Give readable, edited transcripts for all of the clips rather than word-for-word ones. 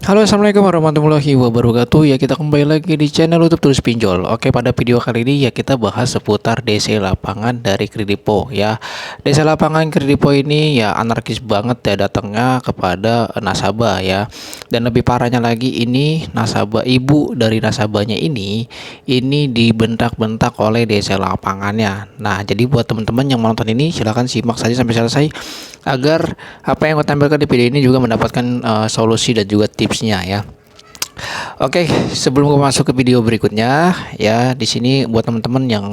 Halo, assalamualaikum warahmatullahi wabarakatuh. Ya, kita kembali lagi di channel YouTube Tulis Pinjol. Oke, pada video kali ini ya kita bahas seputar DC lapangan dari Kredipo ya. DC lapangan Kredipo ini ya anarkis banget ya datangnya kepada nasabah ya. Dan lebih parahnya lagi, ini nasabah, ibu dari nasabahnya ini dibentak-bentak oleh DC lapangannya. Nah, jadi buat teman-teman yang menonton ini silahkan simak saja sampai selesai agar apa yang gue tampilkan di video ini juga mendapatkan solusi dan juga tipsnya ya. Oke, sebelum gue masuk ke video berikutnya ya, di sini buat teman-teman yang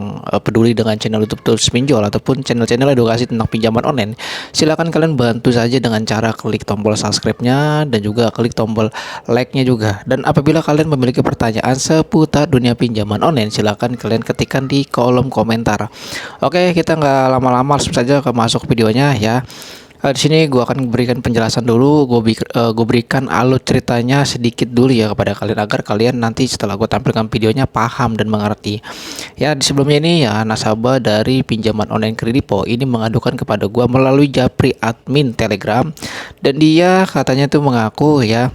peduli dengan channel YouTube Tulis Pinjol ataupun channel-channel edukasi tentang pinjaman online, silakan kalian bantu saja dengan cara klik tombol subscribe-nya dan juga klik tombol like-nya juga. Dan apabila kalian memiliki pertanyaan seputar dunia pinjaman online, silakan kalian ketikkan di kolom komentar. Oke, kita nggak lama-lama, langsung saja ke masuk videonya ya. Di sini gue akan berikan penjelasan dulu, gue berikan alur ceritanya sedikit dulu ya kepada kalian agar kalian nanti setelah gue tampilkan videonya paham dan mengerti. Ya, di sebelumnya ini ya nasabah dari pinjaman online Kredipo ini mengadukan kepada gue melalui japri admin Telegram, dan dia katanya tuh mengaku ya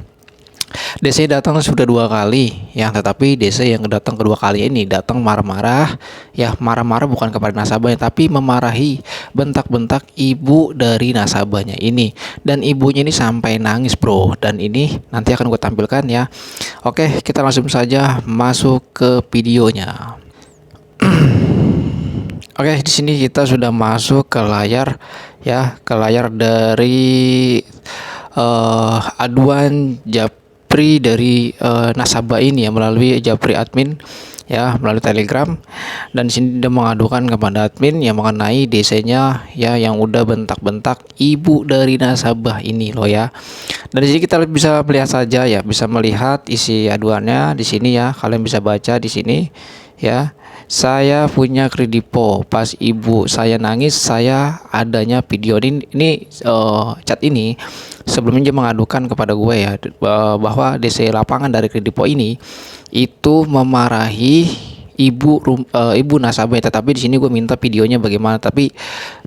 DC datang sudah 2 kali ya, tetapi DC yang datang kedua kali ini datang marah-marah ya, marah-marah bukan kepada nasabahnya tapi memarahi, bentak-bentak ibu dari nasabahnya ini, dan ibunya ini sampai nangis bro, dan ini nanti akan gue tampilkan ya. Oke, kita langsung saja masuk ke videonya. Oke, di sini kita sudah masuk ke layar ya, ke layar dari aduan japri dari nasabah ini ya melalui japri admin ya, melalui Telegram. Dan di sini dia mengadukan kepada admin yang mengenai DC-nya ya yang udah bentak-bentak ibu dari nasabah ini loh ya. Dan di sini kita bisa melihat saja ya, bisa melihat isi aduannya di sini ya. Kalian bisa baca di sini ya. Saya punya Kredipo, pas ibu saya nangis, saya adanya video ini chat ini sebelumnya dia mengadukan kepada gue ya bahwa DC lapangan dari Kredipo ini itu memarahi ibu nasabah, tetapi di sini gue minta videonya bagaimana, tapi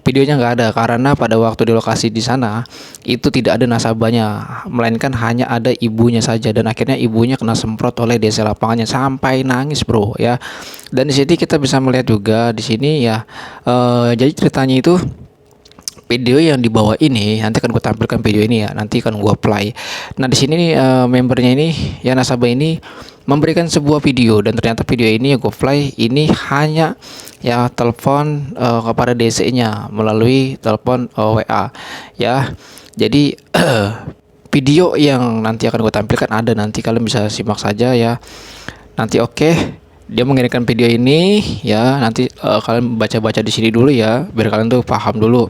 videonya nggak ada karena pada waktu di lokasi di sana itu tidak ada nasabahnya, melainkan hanya ada ibunya saja, dan akhirnya ibunya kena semprot oleh DC lapangannya sampai nangis bro ya. Dan di sini kita bisa melihat juga di sini ya, jadi ceritanya itu video yang di bawah ini nanti akan gue tampilkan video ini ya, nanti akan gue play. Nah di sini membernya ini ya, nasabah ini memberikan sebuah video, dan ternyata video ini yang gue play ini hanya ya telepon kepada DC-nya melalui telepon WA ya. Jadi video yang nanti akan gue tampilkan ada, nanti kalian bisa simak saja ya nanti. Oke, dia mengirimkan video ini ya, nanti kalian baca-baca di sini dulu ya biar kalian tuh paham dulu.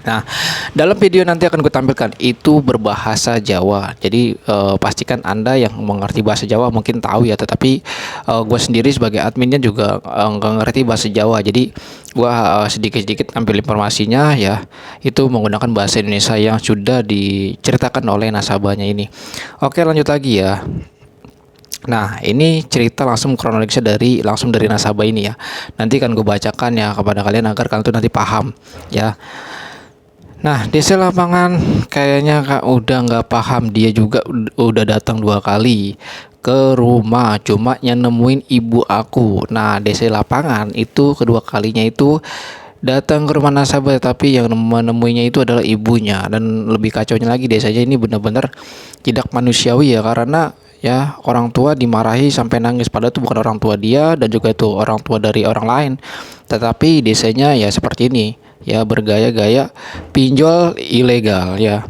Nah, dalam video nanti akan gue tampilkan itu berbahasa Jawa. Jadi pastikan Anda yang mengerti bahasa Jawa mungkin tahu ya, tetapi gue sendiri sebagai adminnya juga nggak ngerti bahasa Jawa. Jadi gue sedikit-sedikit ambil informasinya ya, itu menggunakan bahasa Indonesia yang sudah diceritakan oleh nasabahnya ini. Oke, lanjut lagi ya. Nah, ini cerita langsung kronologisnya langsung dari nasabah ini ya. Nanti akan gue bacakan ya kepada kalian agar kalian tuh nanti paham ya. Nah, DC lapangan kayaknya udah nggak paham, dia juga udah datang 2 kali ke rumah, cuma yang nemuin ibu aku. Nah, DC lapangan itu kedua kalinya itu datang ke rumah nasabah, tapi yang menemuinya itu adalah ibunya. Dan lebih kacaunya lagi, desanya ini benar-benar tidak manusiawi ya, karena ya orang tua dimarahi sampai nangis, padahal itu bukan orang tua dia dan juga itu orang tua dari orang lain, tetapi desanya ya seperti ini ya, bergaya-gaya pinjol ilegal ya.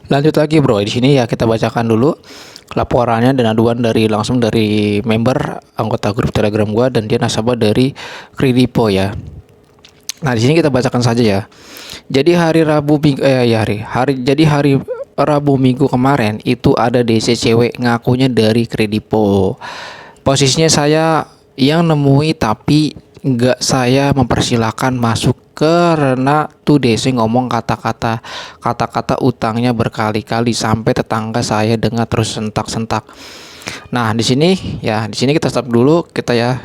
Lanjut lagi bro, di sini ya kita bacakan dulu laporannya dan aduan langsung dari member anggota grup Telegram gua, dan dia nasabah dari Kredipo ya. Nah, di sini kita bacakan saja ya. Jadi hari Rabu Minggu kemarin itu ada DC cewek ngakunya dari Kredipo. Posisinya saya yang nemui, tapi nggak saya mempersilahkan masuk karena tuh DC ngomong kata-kata utangnya berkali-kali sampai tetangga saya dengar terus sentak-sentak. Nah, di sini kita stop dulu kita ya.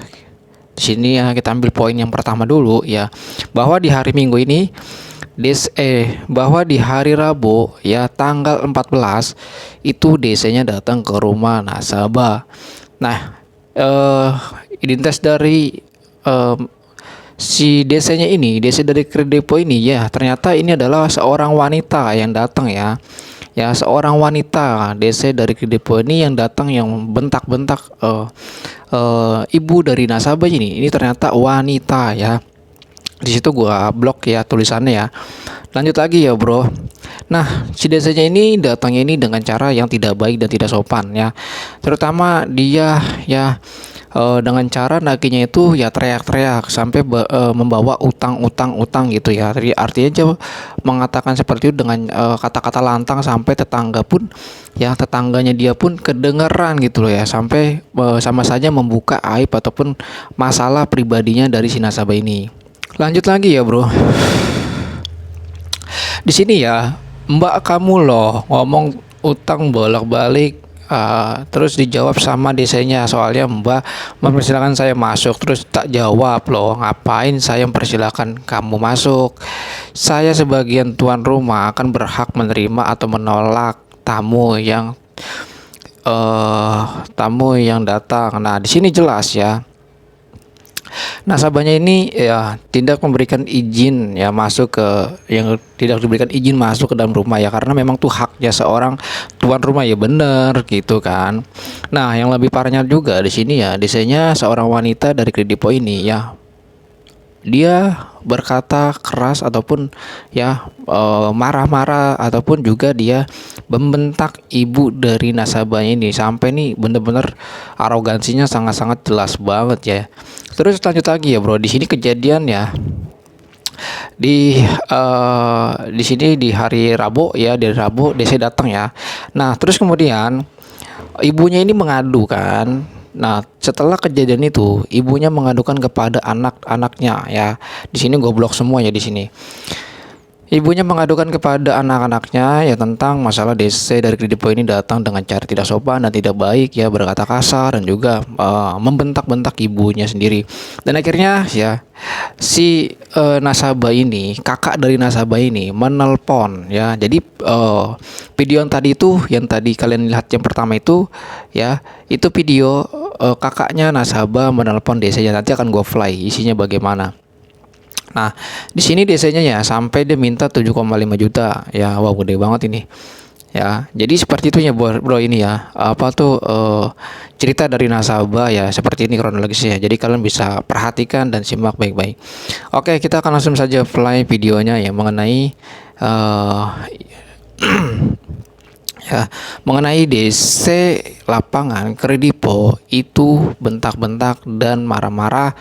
Di sini ya kita ambil poin yang pertama dulu ya, bahwa di hari Minggu ini bahwa di hari Rabu ya tanggal 14 itu DC-nya datang ke rumah nasabah. Nah, identitas dari si DC-nya ini, DC dari Kredipo ini ya, ternyata ini adalah seorang wanita yang datang ya. Ya, seorang wanita DC dari Kredipo ini yang datang yang bentak-bentak ibu dari nasabah ini. Ini ternyata wanita ya. Di situ gua blok ya tulisannya ya. Lanjut lagi ya, Bro. Nah, si DC-nya ini datangnya ini dengan cara yang tidak baik dan tidak sopan ya. Terutama dia ya dengan cara naginya itu ya teriak-teriak sampai membawa utang gitu ya. Jadi artinya aja mengatakan seperti itu dengan kata-kata lantang sampai tetangganya dia pun kedengeran gitu loh ya, sampai sama saja membuka aib ataupun masalah pribadinya dari si nasabah ini. Lanjut lagi ya, Bro. Di sini ya, Mbak kamu loh ngomong utang bolak-balik, terus dijawab sama DC-nya, soalnya Mbak mempersilahkan saya masuk, terus tak jawab loh, ngapain saya mempersilahkan kamu masuk. Saya sebagai tuan rumah akan berhak menerima atau menolak tamu yang datang. Nah, di sini jelas ya, nasabahnya ini ya tidak memberikan izin ya masuk ke, yang tidak diberikan izin masuk ke dalam rumah ya, karena memang tuh haknya seorang tuan rumah ya, bener gitu kan. Nah, yang lebih parahnya juga di sini ya, desainnya seorang wanita dari Kredipo ini ya, dia berkata keras ataupun ya marah-marah ataupun juga dia membentak ibu dari nasabahnya ini, sampai nih bener-bener arogansinya sangat-sangat jelas banget ya. Terus lanjut lagi ya, Bro. Di sini kejadian ya di sini di hari Rabu ya, di Rabu DC datang ya. Nah, terus kemudian ibunya ini mengadu kan. Nah, setelah kejadian itu, ibunya mengadukan kepada anak-anaknya ya. Di sini gue blok semua ya di sini. Ibunya mengadukan kepada anak-anaknya ya tentang masalah DC dari Kredipo ini datang dengan cara tidak sopan dan tidak baik ya, berkata kasar dan juga membentak-bentak ibunya sendiri. Dan akhirnya ya si nasabah ini, kakak dari nasabah ini menelpon ya. Jadi video yang tadi kalian lihat yang pertama itu ya, itu video kakaknya nasabah menelpon DC-nya. Nanti akan gue fly isinya bagaimana. Nah, di sini DC-nya ya sampai dia minta 7,5 juta ya. Wow, gede banget ini. Ya, jadi seperti itu ya, bro ini ya. Apa tuh cerita dari nasabah ya, seperti ini kronologisnya. Jadi kalian bisa perhatikan dan simak baik-baik. Oke, kita akan langsung saja play videonya ya, mengenai ya, mengenai DC lapangan Kredipo itu bentak-bentak dan marah-marah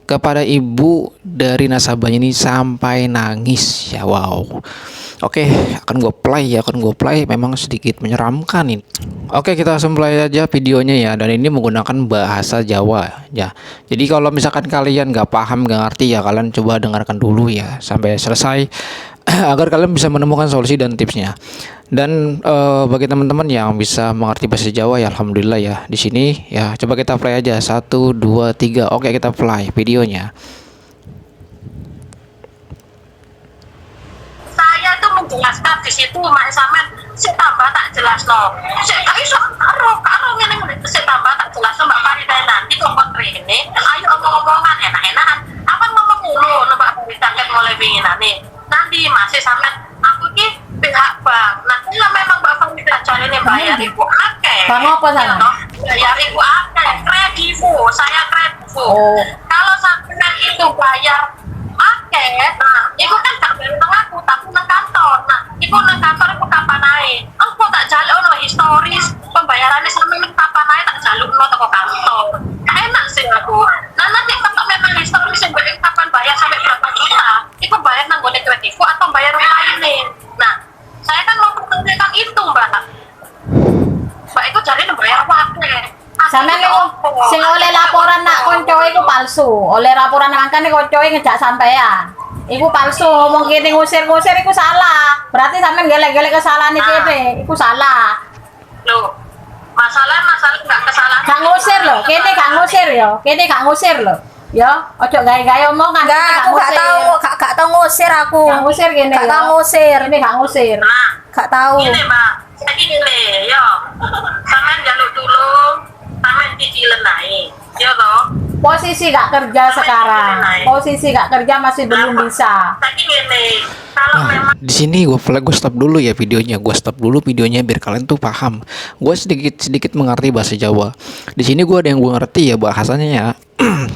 kepada ibu dari nasabahnya ini sampai nangis ya. Wow. Oke, akan gue play memang sedikit menyeramkan ini. Oke, kita langsung play aja videonya ya, dan ini menggunakan bahasa Jawa ya. Jadi kalau misalkan kalian nggak paham, nggak ngerti ya, kalian coba dengarkan dulu ya sampai selesai agar kalian bisa menemukan solusi dan tipsnya. Dan bagi teman-teman yang bisa mengerti bahasa Jawa ya, alhamdulillah ya. Di sini ya, coba kita play aja 1 2 3. Oke, kita play videonya. Saya tuh menjelaskan di situ, mak sampean sik tambah tak jelas no. Sik gak iso karo ngene sik tambah tak jelas Mbak Farida, nanti kok rene. Ayo omong-omongan enak-enakan. Apa ngomong ngono Mbak Farida kan mulai winginane. Nanti masih sampean aku ki pihak bank. Nah, kalau memang Mbak Farida carane bayar ibu akeh. Bang apa sana? Bayar ibu akeh, Kredivo, saya Kredivo. Oh. Kalau sampean itu bayar akeh, nah, iku kan gak bayar nang aku, tapi nang kantor. Nah, iku nang kantor iku kapan ae. Engko tak jalukno historis pembayarannya sampe kapan ae tak jalukno teko kantor. Enak sih aku. Nah, nanti kalau memang historis yang kapan bayar sampai berapa juta, iku bayar nang gone Kredivo atau bayar lainnya. Nah, saya kan mau pertanyakan itu, Mbak. Mbak itu jadi bayar wakil. Sampeyan niku sing oleh laporan nak koncoe iku palsu. Oleh laporan mangkane koncoe ngejak sampean. Iku palsu, ngomong kene ngusir-ngusir iku salah. Berarti sampean gelek-gelek kesalahan dhewe, iku salah. Loh, masalah enggak kesalahan. Gak ngusir lho, kene gak ngusir yo. Kene gak ngusir lho. Ya, ojo gaya-gaya omongan. Enggak, aku gak tahu ngusir aku. Gak ngusir gini Gak ya. tahu ngusir. Ini gak ngusir. Nah, Gak tahu. ini Mbak, saya gini, yo, sampean jaluk tulung, sampean cicilan naik, ya toh. Posisi gak kerja sekarang. Posisi gak kerja masih belum bisa. Saya gini, kalau memang Di sini gue stop dulu ya videonya. Gue stop dulu videonya biar kalian tuh paham. Gue sedikit mengerti bahasa Jawa. Di sini gue ada yang gue ngerti ya bahasanya ya.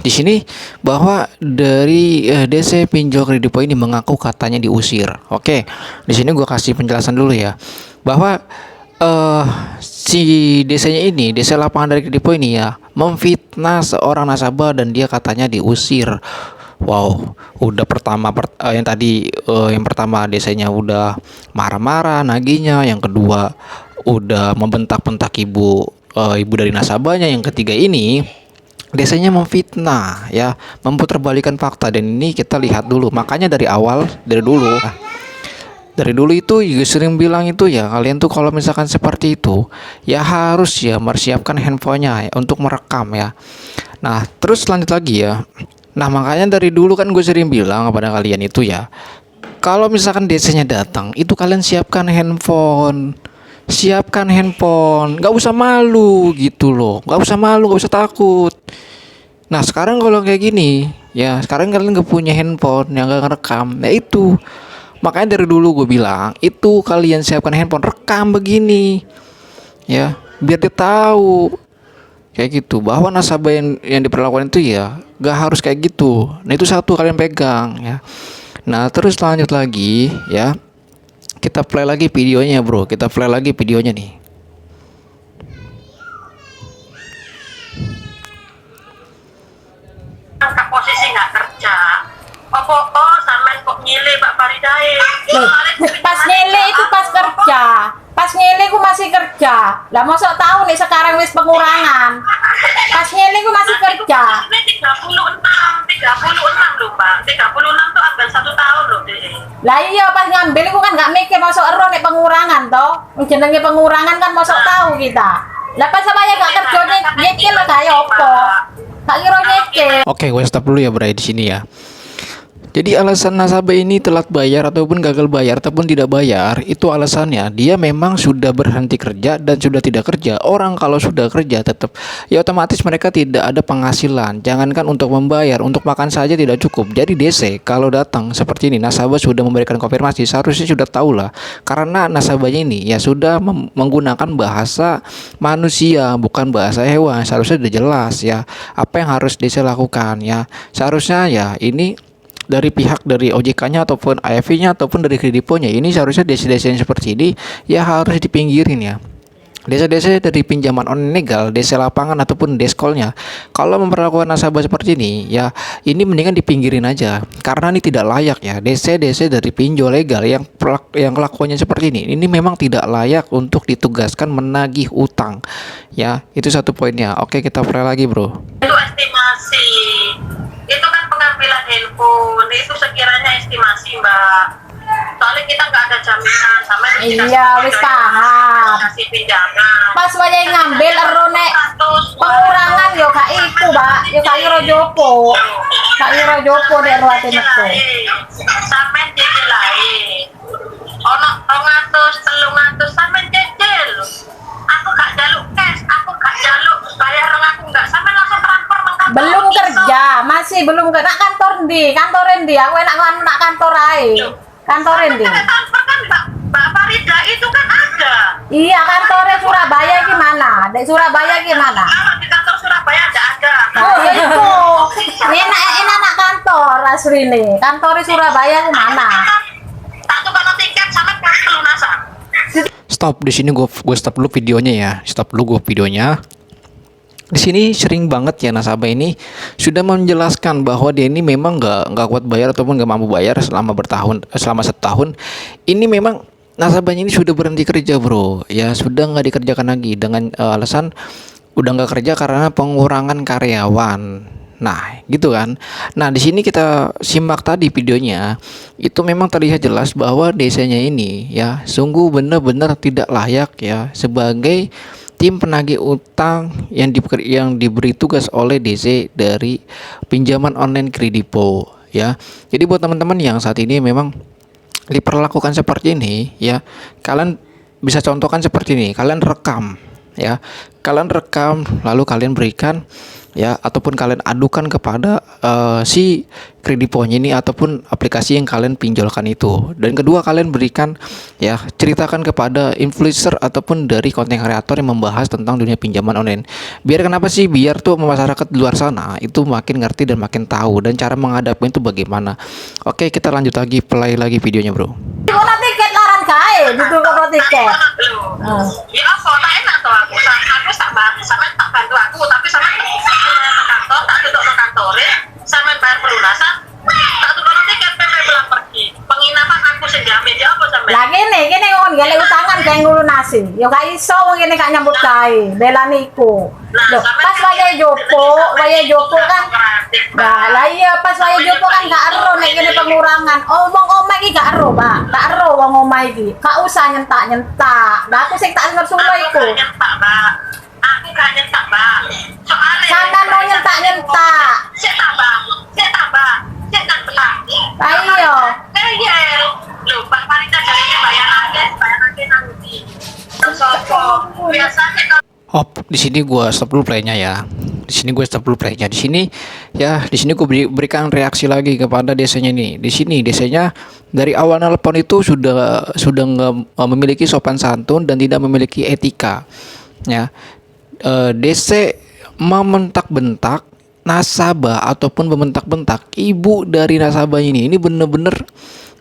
Di sini bahwa dari DC Pinjol Kredipo ini mengaku katanya diusir. Oke, di sini gue kasih penjelasan dulu ya. Bahwa si DC-nya ini, DC lapangan dari Kredipo ini ya, memfitnah seorang nasabah dan dia katanya diusir. Wow, udah yang tadi yang pertama DC-nya udah marah-marah nagihnya, yang kedua udah membentak-bentak ibu dari nasabahnya, yang ketiga ini DC-nya memfitnah ya, memputerbalikan fakta. Dan ini kita lihat dulu. Makanya dari dulu itu juga sering bilang itu ya, kalian tuh kalau misalkan seperti itu ya harus ya mempersiapkan handphonenya ya, untuk merekam ya. Nah terus lanjut lagi ya. Nah makanya dari dulu kan gue sering bilang kepada kalian itu ya, kalau misalkan DC-nya datang itu kalian siapkan handphone, nggak usah malu gitu loh, nggak usah malu, nggak usah takut. Nah sekarang kalau kayak gini ya, sekarang kalian nggak punya handphone yang nggak ngerekam, ya itu makanya dari dulu gue bilang itu kalian siapkan handphone, rekam begini ya, biar dia tahu kayak gitu bahwa nasabah yang diperlakukan itu ya gak harus kayak gitu. Nah itu satu kalian pegang ya. Nah terus lanjut lagi ya, kita play lagi videonya bro, kita play lagi videonya nih. angka posisi nggak kerja, sampean kok nyile Mbak Faridae. Loh, pas nyele itu pas kerja. Pas nyele ku masih kerja. Lah mosok tahu nih sekarang wis pengurangan. Pas nyele ku masih kerja. Ini 36 loh Mbak. 36 tuh ambil 1 tahun loh deh. Lah iya pas ngambil ku kan gak mikir mosok ero nek pengurangan toh. Jenenge pengurangan kan mosok tahu kita. Lah pas saya gak kerja nyekil lah kaya opo. Gak kira nyekil. Oke, gue stop dulu ya Bray di sini ya. Jadi alasan nasabah ini telat bayar ataupun gagal bayar ataupun tidak bayar, itu alasannya dia memang sudah berhenti kerja dan sudah tidak kerja. Orang kalau sudah kerja tetap ya otomatis mereka tidak ada penghasilan. Jangankan untuk membayar, untuk makan saja tidak cukup. Jadi DC kalau datang seperti ini, nasabah sudah memberikan konfirmasi, seharusnya sudah tahu lah. Karena nasabahnya ini ya sudah menggunakan bahasa manusia, bukan bahasa hewan. Seharusnya sudah jelas ya apa yang harus DC lakukan ya. Seharusnya ya ini dari pihak dari OJK-nya ataupun AFV-nya ataupun dari Kredipo-nya ini seharusnya desa-desa yang seperti ini ya harus dipinggirin ya. Desa-desa dari pinjaman online legal, desa lapangan ataupun deskolnya, kalau memperlakukan nasabah seperti ini ya ini mendingan dipinggirin aja karena ini tidak layak ya. Desa-desa dari pinjol legal yang kelakuannya seperti ini memang tidak layak untuk ditugaskan menagih utang ya. Itu satu poinnya. Oke, kita play lagi bro. Itu estimasi. Itu kan pengambilan handphone, itu sekiranya estimasi Mbak. Soalnya kita nggak ada jaminan sama Iya, wis paham. kasih pinjaman. Pas wayahe ngambil ero nek pengurangan yo gak iku, Mbak. Yo gak iro jopo. Gak iro jopo nek ero ate metu. Sampai cecil lain. Ono 200, 300 sampai cecil. Aku gak jaluk cash, aku gak jaluk bayar aku nggak sampai langsung transfer nang kantor. Belum kerja, masih belum kerja. Nak kantor ndi? Kantor ndi? Aku enak nak kantor ae. Kantor ndi? Transfer kan Mbak Farida itu kan ada. Iya, kantornya Surabaya gimana? Di Surabaya gimana? Kalau di kantor Surabaya ada. Oh, ya itu. Enak nak kantor asline. Kantornya Surabaya gimana? Tak tukar tiket sama cash pelunasan. Stop di sini, gue stop dulu videonya ya. Stop dulu gue videonya. Di sini sering banget ya nasabah ini sudah menjelaskan bahwa dia ini memang nggak kuat bayar ataupun nggak mampu bayar selama setahun. Ini memang nasabahnya ini sudah berhenti kerja bro. Ya sudah nggak dikerjakan lagi dengan alasan udah nggak kerja karena pengurangan karyawan. Nah, gitu kan. Nah, di sini kita simak tadi videonya, itu memang terlihat jelas bahwa desanya ini ya sungguh benar-benar tidak layak ya sebagai tim penagih utang yang diberi tugas oleh DC dari pinjaman online Kredivo ya. Jadi buat teman-teman yang saat ini memang diperlakukan seperti ini ya, kalian bisa contohkan seperti ini, kalian rekam ya, kalian rekam lalu kalian berikan ya, ataupun kalian adukan kepada si Kredivonya ini ataupun aplikasi yang kalian pinjolkan itu. Dan kedua, kalian berikan ya, ceritakan kepada influencer ataupun dari konten kreator yang membahas tentang dunia pinjaman online. Biar kenapa sih? Biar tuh masyarakat di luar sana itu makin ngerti dan makin tahu dan cara menghadapi itu bagaimana. Oke, kita lanjut lagi, play lagi videonya, bro. Kono tiket laran kae, dituku tiket. Ya apa, tak enak tuh aku tak bantu, sampe tak bantu aku, tapi sampe kantor, tak tutup ke kantornya, sampe bayar pelunasan, tak tutup tiket, PP pulang pergi. Penginapan aku sejamin, ya apa sampe? Lah kene ngomong golek utangan kae nglunasi. Ya gak iso wong kene gak nyambut kae, belaniku. Loh, pas wayahe Jopo kan. Lah iya pas wayahe Jopo kan gak ero nek kene pengurangan. Omong omah iki gak ero, Pak. Gak ero wong omah iki. Gak usah nyentak-nyentak. Lah aku sing tak ngersulo iku. Aku gak nyentak, Mbak. Soalnya Sampeyan mau nyentak-nyentak. Saya tambah. Ayo. Kayel. Loh, Pak Marita jarine bayar akeh nanti. Sopo. Biasanya kalau Oh, di sini gua stop dulu playnya ya. Di sini gue berikan reaksi lagi kepada desanya nih. Di sini desanya dari awal nelpon itu sudah nggak memiliki sopan santun dan tidak memiliki etika. Ya, DC membentak-bentak nasabah ataupun membentak-bentak ibu dari nasabah ini. Ini bener-bener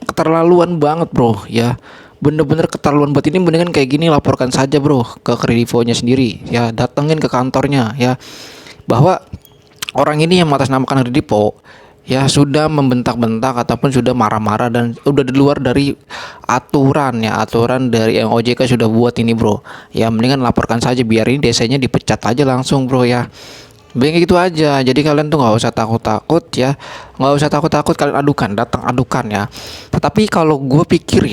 keterlaluan banget, bro. Ya. Bener-bener keterlaluan buat ini. Mendingan kayak gini laporkan saja, bro, ke Kredivonya sendiri ya, datengin ke kantornya ya, bahwa orang ini yang mengatasnamakan Kredivo ya sudah membentak-bentak ataupun sudah marah-marah dan udah di luar dari aturan ya, aturan dari yang OJK sudah buat ini, bro ya. Mendingan laporkan saja, biar ini desanya dipecat aja langsung, bro ya. Begini gitu aja. Jadi kalian tuh nggak usah takut-takut ya, nggak usah takut-takut, kalian datang adukan ya. Tetapi kalau gue pikir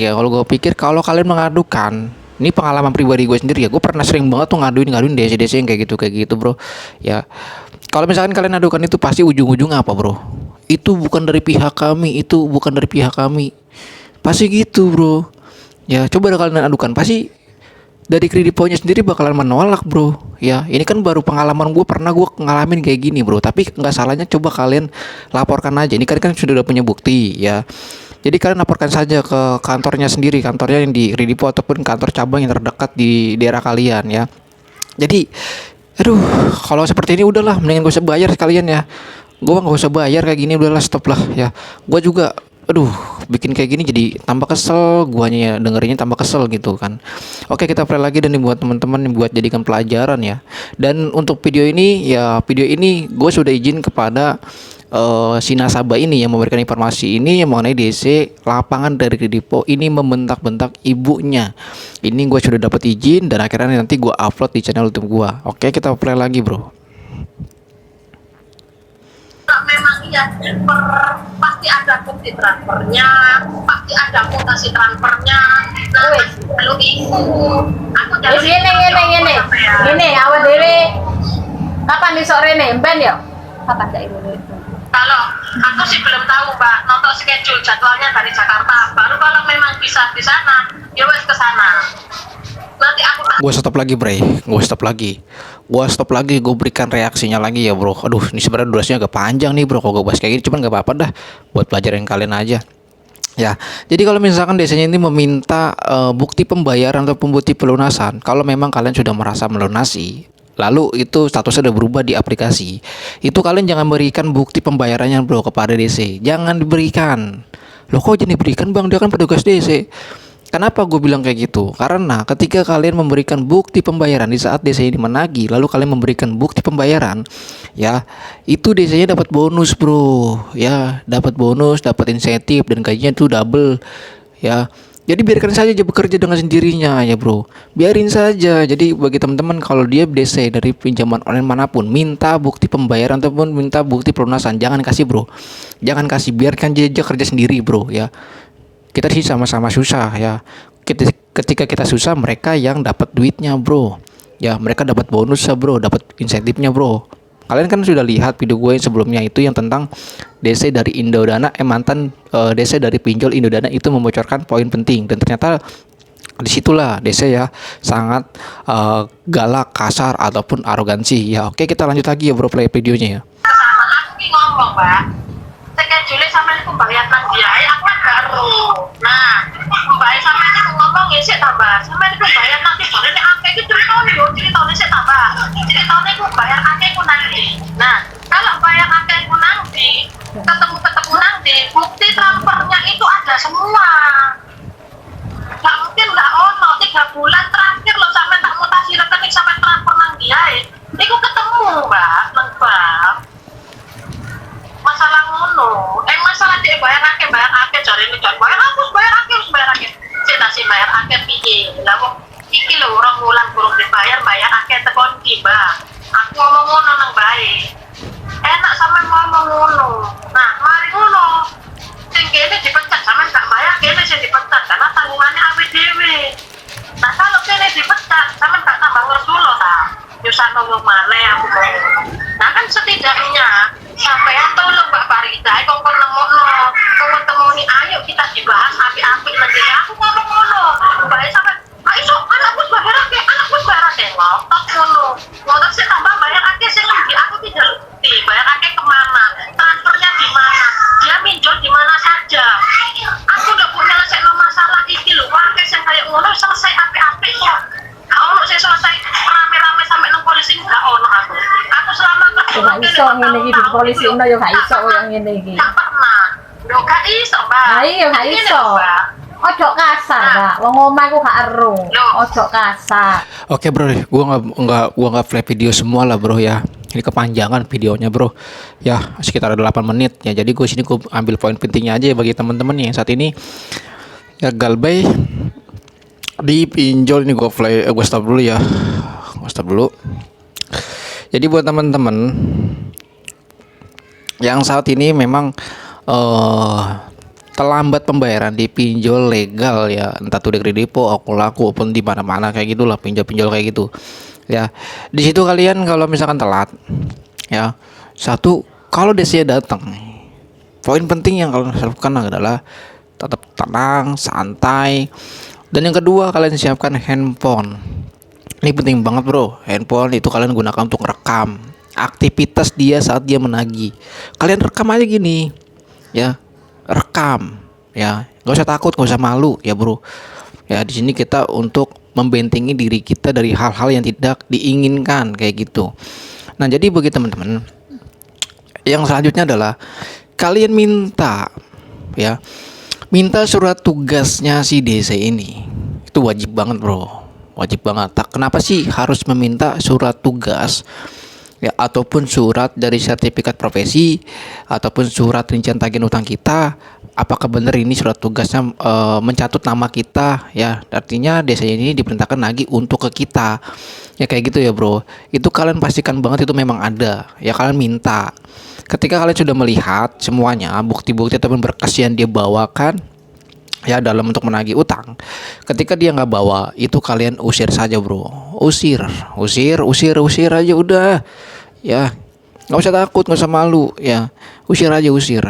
kalau kalian mengadukan, ini pengalaman pribadi gue sendiri ya, gue pernah sering banget tuh ngaduin DC yang kayak gitu, bro ya. Kalau misalkan kalian adukan itu pasti ujung-ujungnya apa, bro? Itu bukan dari pihak kami, pasti gitu, bro ya. Coba kalian adukan, pasti dari Kredivonya sendiri bakalan menolak, bro ya. Ini kan baru pengalaman gue, pernah gue ngalamin kayak gini, bro. Tapi nggak salahnya coba kalian laporkan aja. Ini kan sudah punya bukti ya. Jadi kalian laporkan saja ke kantornya sendiri, kantornya yang di Kredivo ataupun kantor cabang yang terdekat di daerah kalian ya. Jadi aduh, kalau seperti ini udahlah, mendingan gak usah bayar sekalian ya. Gue nggak usah bayar kayak gini, udahlah, stop lah ya. Gue juga bikin kayak gini jadi tambah kesel, guanya ya dengerinnya tambah kesel gitu kan. Oke, kita play lagi dan buat teman-teman buat jadikan pelajaran ya. Dan untuk video ini gue sudah izin kepada si nasabah ini yang memberikan informasi ini yang mengenai DC lapangan dari Kredivo ini membentak-bentak ibunya. Ini gue sudah dapat izin dan akhirnya nanti gue upload di channel YouTube gue. Oke, kita play lagi, bro. memang iya pasti ada bukti transfernya, pasti ada mutasi transfernya. Nah, belum itu aku gini awal diri kapan di sore nih ben ya kapan cak itu kalau aku sih belum tahu, Mbak, nonton schedule jadwalnya dari Jakarta, baru kalau memang bisa di sana ya wes ke sana. Nanti aku Gue stop lagi, gue berikan reaksinya lagi ya, bro. Aduh, ini sebenarnya durasinya agak panjang nih, bro, kalau gue bahas kayak gini, cuman gak apa-apa dah, buat pelajaran kalian aja ya. Jadi kalau misalkan desanya ini meminta bukti pembayaran atau bukti pelunasan, kalau memang kalian sudah merasa melunasi, lalu itu statusnya udah berubah di aplikasi, itu kalian jangan berikan bukti pembayarannya, bro, kepada DC. Jangan diberikan. Loh, kok jadi diberikan, Bang? Dia kan petugas DC. Kenapa gue bilang kayak gitu? Karena ketika kalian memberikan bukti pembayaran di saat DC ini menagih, lalu kalian memberikan bukti pembayaran, ya, itu DC-nya dapat bonus, bro, ya, dapat bonus, dapat insentif dan gajinya itu double, ya. Jadi biarkan saja dia bekerja dengan sendirinya ya, bro. Biarin saja. Jadi bagi teman-teman kalau dia DC dari pinjaman online manapun, minta bukti pembayaran ataupun minta bukti pelunasan, jangan kasih, bro. Jangan kasih, biarkan dia kerja sendiri, bro, ya. Kita sih sama-sama susah ya. Ketika kita susah, mereka yang dapat duitnya, bro. Ya, mereka dapat bonus ya bro, dapat insentifnya bro. Kalian kan sudah lihat video gue yang sebelumnya itu yang tentang DC dari Indodana, mantan DC dari pinjol Indodana itu membocorkan poin penting, dan ternyata disitulah DC ya sangat galak, kasar ataupun arogansi ya. Oke, kita lanjut lagi ya bro, play videonya ya. Sama aku ki ngomong, Mbak. Schedule sampean iku bayar nang biaya aku kan baru. Nah, Mbak sampean iku ngomong ya sik tambah. Sampean iku bayar nanti bare nek akeh iki ceritane yo, ceritane sik tambah. Ceritane iku bayar akeh ku nanti. Nah, kalau bayar akeh ku nanti, ketemu nanti, bukti transfernya itu ada semua. Nggak mungkin nggak ono 3 bulan terakhir lo sampai tak mutasi rekening sampai transfer nang dia itu ketemu mbak nang bank masalah ngono masalah dia bayar akeh cari ini cari bayar akeh saya nasi bayar akeh piye lah kok iki lho orang bulan kurang dibayar akeh tekon di mbak aku ngomong ngono nang baik enak sampe ngomong ngono nah mari ngono sing kene dipecat sampe gak bayar kene sing dipecat karena tanggungannya awake dhewe. Nah kalau kene dipecat sampe gak tambah ngersulo ta. Nyusahno wong maneh aku ngomong. Nah kan setidaknya sampean tolong Mbak Farida kok nemokno. Kok temoni ayo kita dibahas apik-apik lagi. Aku ngomong ngono. Mbak sampe iso anakku bayar akeh ngotot ngono. Ngotot sih tambah bayar akeh sing di aku tidak bukti. Bayar akeh kemana? Transfernya di mana? Dia minjol di mana saja. Aku udah punya nyelesaikan masalah iki lho. Warga yang kayak ngono selesai apik-apik kok. Gak ono sing selesai rame-rame sampai nang polisi gak ono aku. Aku selama kerja Gak iso ngene iki di polisi ono yo gak iso yang ngene iki. Gak pernah. Yo gak iso, Mbak. Ayo gak Ini iso. lho, Mbak. Ojo kasar, Mbak. Wong omah ku gak ero. Ojo kasar. Oke bro, gua nggak play video semua lah bro ya. Ini kepanjangan videonya bro. Ya sekitar 8 menit ya. Jadi gue sini gue ambil poin pentingnya aja ya bagi teman-teman yang saat ini ya galbay dipinjol. Ini gue stop dulu ya. Gue stop dulu. Jadi buat teman-teman yang saat ini memang terlambat pembayaran di pinjol legal ya, entah itu di kredipo, akulaku maupun di mana-mana kayak gitulah, pinjol-pinjol kayak gitu. Ya, di situ kalian kalau misalkan telat ya, satu kalau DC datang, poin penting yang kalian harus lakukan adalah tetap tenang, santai. Dan yang kedua, kalian siapkan handphone. Ini penting banget bro. Handphone itu kalian gunakan untuk rekam aktivitas dia saat dia menagih. Kalian rekam aja gini ya, rekam ya, nggak usah takut, nggak usah malu ya bro. Ya di sini kita untuk membentengi diri kita dari hal-hal yang tidak diinginkan kayak gitu. Nah jadi bagi teman-teman yang selanjutnya adalah kalian minta surat tugasnya si DC ini. Itu wajib banget bro, wajib banget. Kenapa sih harus meminta surat tugas ya, ataupun surat dari sertifikat profesi, ataupun surat rincian tagihan utang kita? Apakah benar ini surat tugasnya mencatut nama kita ya? Artinya DC ini diperintahkan lagi untuk ke kita ya, kayak gitu ya bro. Itu kalian pastikan banget itu memang ada ya, kalian minta. Ketika kalian sudah melihat semuanya bukti-bukti ataupun berkas yang dia bawakan ya dalam untuk menagih utang, ketika dia nggak bawa, itu kalian usir saja bro. Usir aja udah ya, nggak usah takut, nggak usah malu ya, usir aja, usir.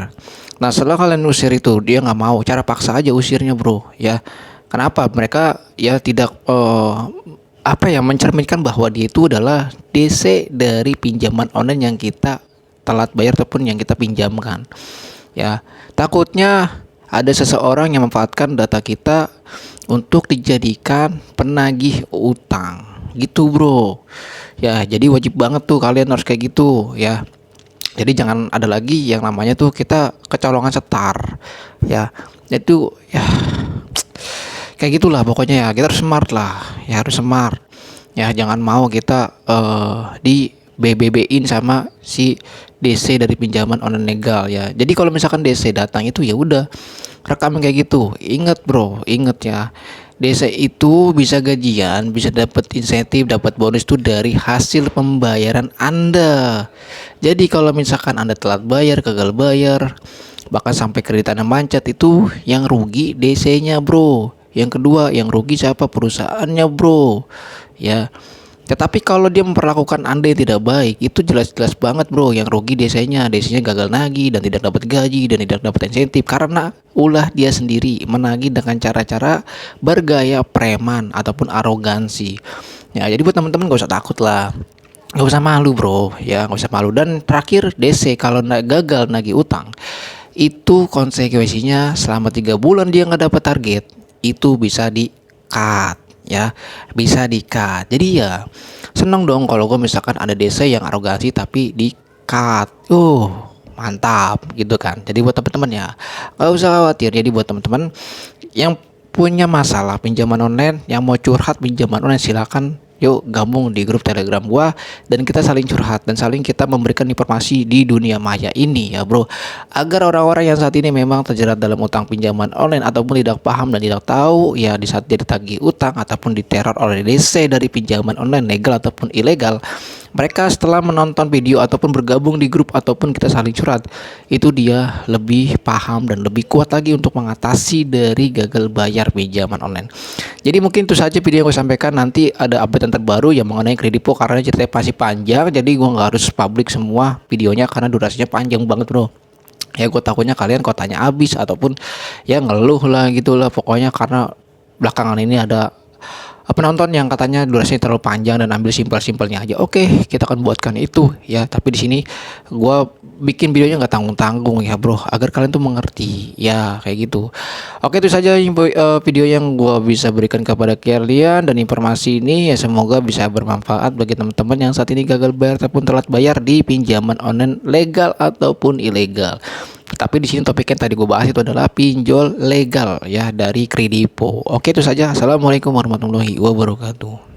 Nah setelah kalian usir itu dia nggak mau, cara paksa aja usirnya bro ya. Kenapa? Mereka ya tidak mencerminkan bahwa dia itu adalah DC dari pinjaman online yang kita telat bayar ataupun yang kita pinjamkan ya. Takutnya ada seseorang yang memanfaatkan data kita untuk dijadikan penagih utang gitu bro ya. Jadi wajib banget tuh kalian harus kayak gitu ya. Jadi jangan ada lagi yang namanya tuh kita kecolongan setar ya. Itu ya kayak gitulah pokoknya ya. Kita harus smart lah ya, harus smart ya. Jangan mau kita di BBB-in sama si DC dari pinjaman online legal ya. Jadi kalau misalkan DC datang itu ya udah rekam kayak gitu. Ingat bro, ingat ya, DC itu bisa gajian, bisa dapat insentif, dapat bonus itu dari hasil pembayaran Anda. Jadi kalau misalkan Anda telat bayar, gagal bayar, bahkan sampai kreditannya mancat, itu yang rugi DC-nya bro. Yang kedua yang rugi siapa? Perusahaannya bro ya. Tetapi kalau dia memperlakukan Anda yang tidak baik, itu jelas-jelas banget bro, yang rugi desanya gagal nagih dan tidak dapat gaji dan tidak dapat insentif karena ulah dia sendiri menagih dengan cara-cara bergaya preman ataupun arogansi. Ya, jadi buat teman-teman gak usah takut lah. Gak usah malu bro, ya gak usah malu. Dan terakhir DC kalau gagal nagih utang, itu konsekuensinya selama 3 bulan dia nggak dapat target, itu bisa di cut ya, bisa di cut. Jadi ya seneng dong kalau gue misalkan ada DC yang arogansi tapi di cut, mantap gitu kan. Jadi buat teman-teman ya gak usah khawatir. Jadi buat teman-teman yang punya masalah pinjaman online, yang mau curhat pinjaman online, silakan yuk gabung di grup Telegram gua dan kita saling curhat dan saling kita memberikan informasi di dunia maya ini ya bro, agar orang-orang yang saat ini memang terjerat dalam utang pinjaman online ataupun tidak paham dan tidak tahu ya di saat dia ditagih utang ataupun diteror oleh DC dari pinjaman online legal ataupun ilegal, mereka setelah menonton video ataupun bergabung di grup ataupun kita saling curhat, itu dia lebih paham dan lebih kuat lagi untuk mengatasi dari gagal bayar pinjaman online. Jadi mungkin itu saja video yang gue sampaikan. Nanti ada update yang terbaru yang mengenai Kredivo karena ceritanya pasti panjang, jadi gue nggak harus publik semua videonya karena durasinya panjang banget bro. Ya gue takutnya kalian kotanya habis ataupun ya ngeluh lah gitulah pokoknya, karena belakangan ini ada penonton yang katanya durasinya terlalu panjang dan ambil simpel-simpelnya aja. Oke, kita akan buatkan itu ya. Tapi di sini gue bikin videonya nggak tanggung-tanggung ya bro, agar kalian tuh mengerti ya kayak gitu. Oke, itu saja video yang gue bisa berikan kepada kalian, dan informasi ini ya semoga bisa bermanfaat bagi teman-teman yang saat ini gagal bayar ataupun telat bayar di pinjaman online legal ataupun ilegal. Tapi di sini topik yang tadi gue bahas itu adalah pinjol legal ya dari Kredivo. Oke, itu saja. Assalamualaikum warahmatullahi wabarakatuh.